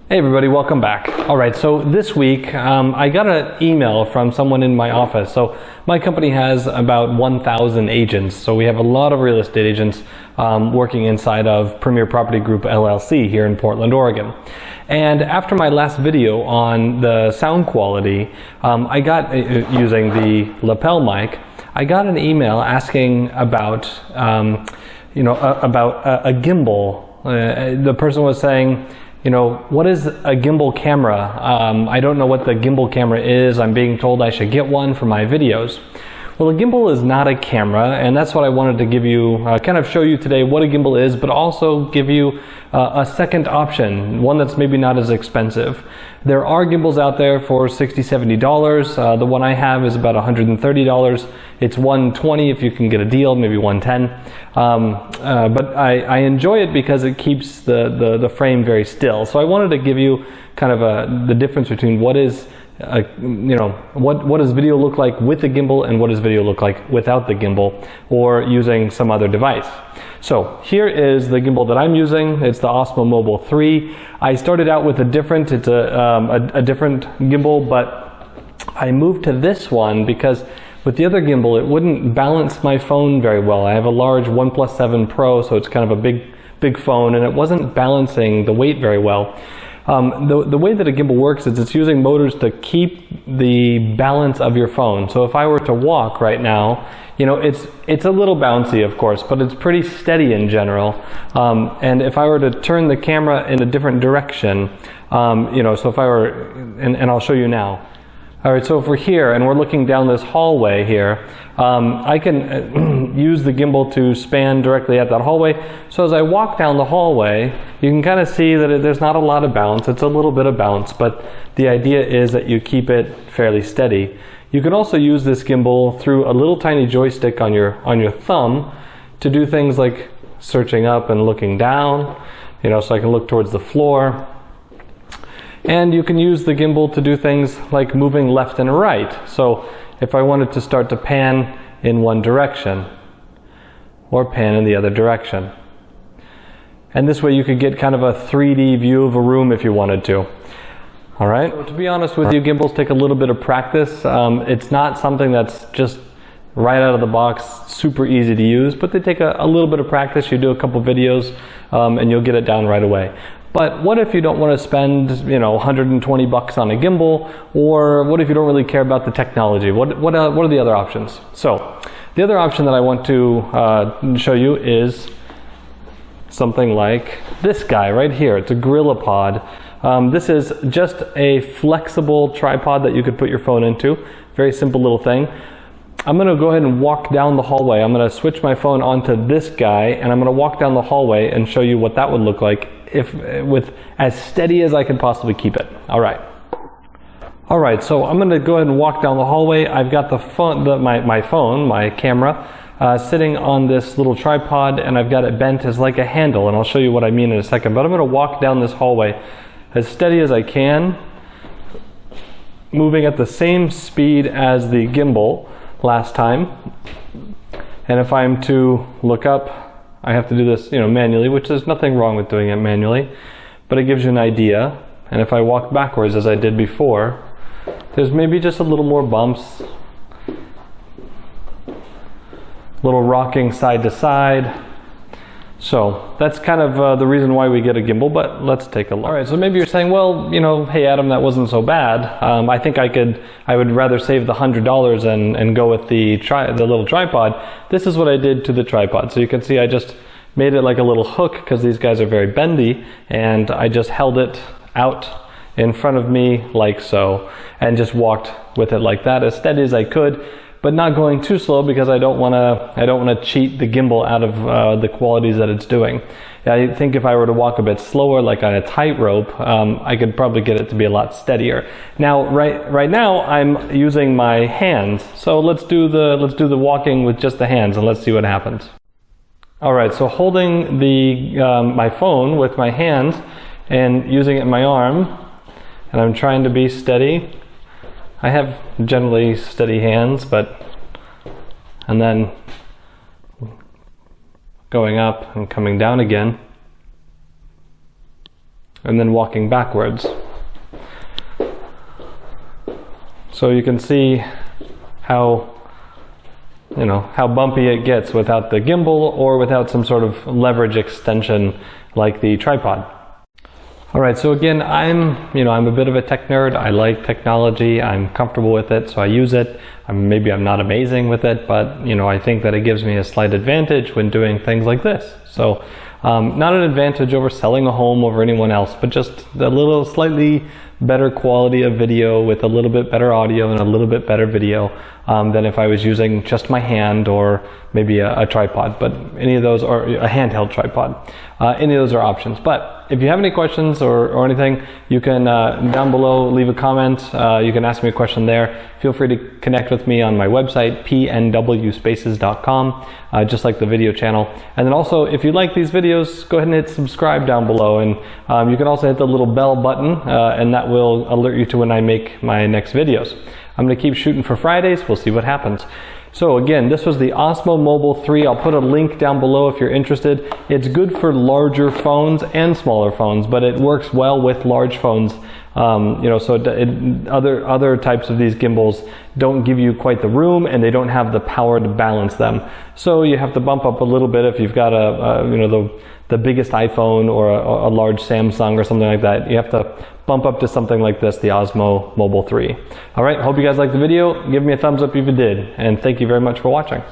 Hey everybody, welcome back. All right, so this week I got an email from someone in my office. So my company has about 1,000 agents. So we have a lot of real estate agents working inside of Premier Property Group LLC here in Portland, Oregon. And after my last video on the sound quality, I got, using the lapel mic, I got an email asking about, about a gimbal. The person was saying, what is a gimbal camera? I don't know what the gimbal camera is. I'm being told I should get one for my videos. Well, a gimbal is not a camera, and that's what I wanted to give you, kind of show you today what a gimbal is, but also give you a second option, one that's maybe not as expensive. There are gimbals out there for $60, $70. The one I have is about $130. It's $120 if you can get a deal, maybe $110. But I enjoy it because it keeps the frame very still. So I wanted to give you kind of the difference between what is what does video look like with the gimbal and what does video look like without the gimbal or using some other device. So here is the gimbal that I'm using. It's the Osmo Mobile 3. I started out with a different gimbal, but I moved to this one because with the other gimbal it wouldn't balance my phone very well. I have a large OnePlus 7 Pro, so it's kind of a big phone, and it wasn't balancing the weight very well. The way that a gimbal works is it's using motors to keep the balance of your phone. So if I were to walk right now, it's a little bouncy, of course, but it's pretty steady in general. And if I were to turn the camera in a different direction, so if I were, and I'll show you now. All right, so if we're here and we're looking down this hallway here, I can use the gimbal to span directly at that hallway. So as I walk down the hallway, you can kind of see that there's not a lot of bounce. It's a little bit of bounce, but the idea is that you keep it fairly steady. You can also use this gimbal through a little tiny joystick on your thumb to do things like searching up and looking down, so I can look towards the floor. And you can use the gimbal to do things like moving left and right. So if I wanted to start to pan in one direction or pan in the other direction. And this way you could get kind of a 3D view of a room if you wanted to. All right. So to be honest with you, gimbals take a little bit of practice. It's not something that's just right out of the box, super easy to use, but they take a little bit of practice. You do a couple videos and you'll get it down right away. But what if you don't want to spend, $120 on a gimbal, or what if you don't really care about the technology? What are the other options? So the other option that I want to show you is something like this guy right here. It's a GorillaPod. This is just a flexible tripod that you could put your phone into. Very simple little thing. I'm going to go ahead and walk down the hallway. I'm going to switch my phone onto this guy, and I'm going to walk down the hallway and show you what that would look like with as steady as I can possibly keep it. All right, so I'm going to go ahead and walk down the hallway. I've got the phone, my camera, sitting on this little tripod, and I've got it bent as like a handle, and I'll show you what I mean in a second. But I'm going to walk down this hallway as steady as I can, moving at the same speed as the gimbal last time. And if I'm to look up, I have to do this, manually, which there's nothing wrong with doing it manually, but it gives you an idea. And if I walk backwards as I did before, there's maybe just a little more bumps, little rocking side to side. So that's kind of the reason why we get a gimbal, but let's take a look. All right, so maybe you're saying, well, hey Adam, that wasn't so bad. I think I would rather save the $100 and go with the little tripod. This is what I did to the tripod. So you can see I just made it like a little hook because these guys are very bendy, and I just held it out in front of me like so, and just walked with it like that, as steady as I could, but not going too slow because I don't want to cheat the gimbal out of the qualities that it's doing. I think if I were to walk a bit slower, like on a tightrope, I could probably get it to be a lot steadier. Now, right now, I'm using my hands. So let's do the walking with just the hands, and let's see what happens. All right, so holding my phone with my hands and using it in my arm, and I'm trying to be steady. I have generally steady hands, and then going up and coming down again. and then walking backwards. So you can see how, you know, how bumpy it gets without the gimbal or without some sort of leverage extension like the tripod. All right, so again, I'm a bit of a tech nerd. I like technology. I'm comfortable with it, so I use it. Maybe I'm not amazing with it, but you know, I think that it gives me a slight advantage when doing things like this. So not an advantage over selling a home over anyone else, but just a little slightly better quality of video with a little bit better audio and a little bit better video than if I was using just my hand or maybe a tripod, but any of those, or a handheld tripod. Any of those are options. But if you have any questions or anything, you can down below leave a comment. You can ask me a question there. Feel free to connect with me on my website, pnwspaces.com, just like the video channel. And then also, if you like these videos, go ahead and hit subscribe down below. And you can also hit the little bell button, and that will alert you to when I make my next videos. I'm going to keep shooting for Fridays. We'll see what happens. So again, this was the Osmo Mobile 3. I'll put a link down below if you're interested. It's good for larger phones and smaller phones, but it works well with large phones. You know, so other types of these gimbals don't give you quite the room, and they don't have the power to balance them. So you have to bump up a little bit if you've got the biggest iPhone or a large Samsung or something like that. You have to bump up to something like this, the Osmo Mobile 3. All right, hope you guys liked the video. Give me a thumbs up if you did, and thank you very much for watching.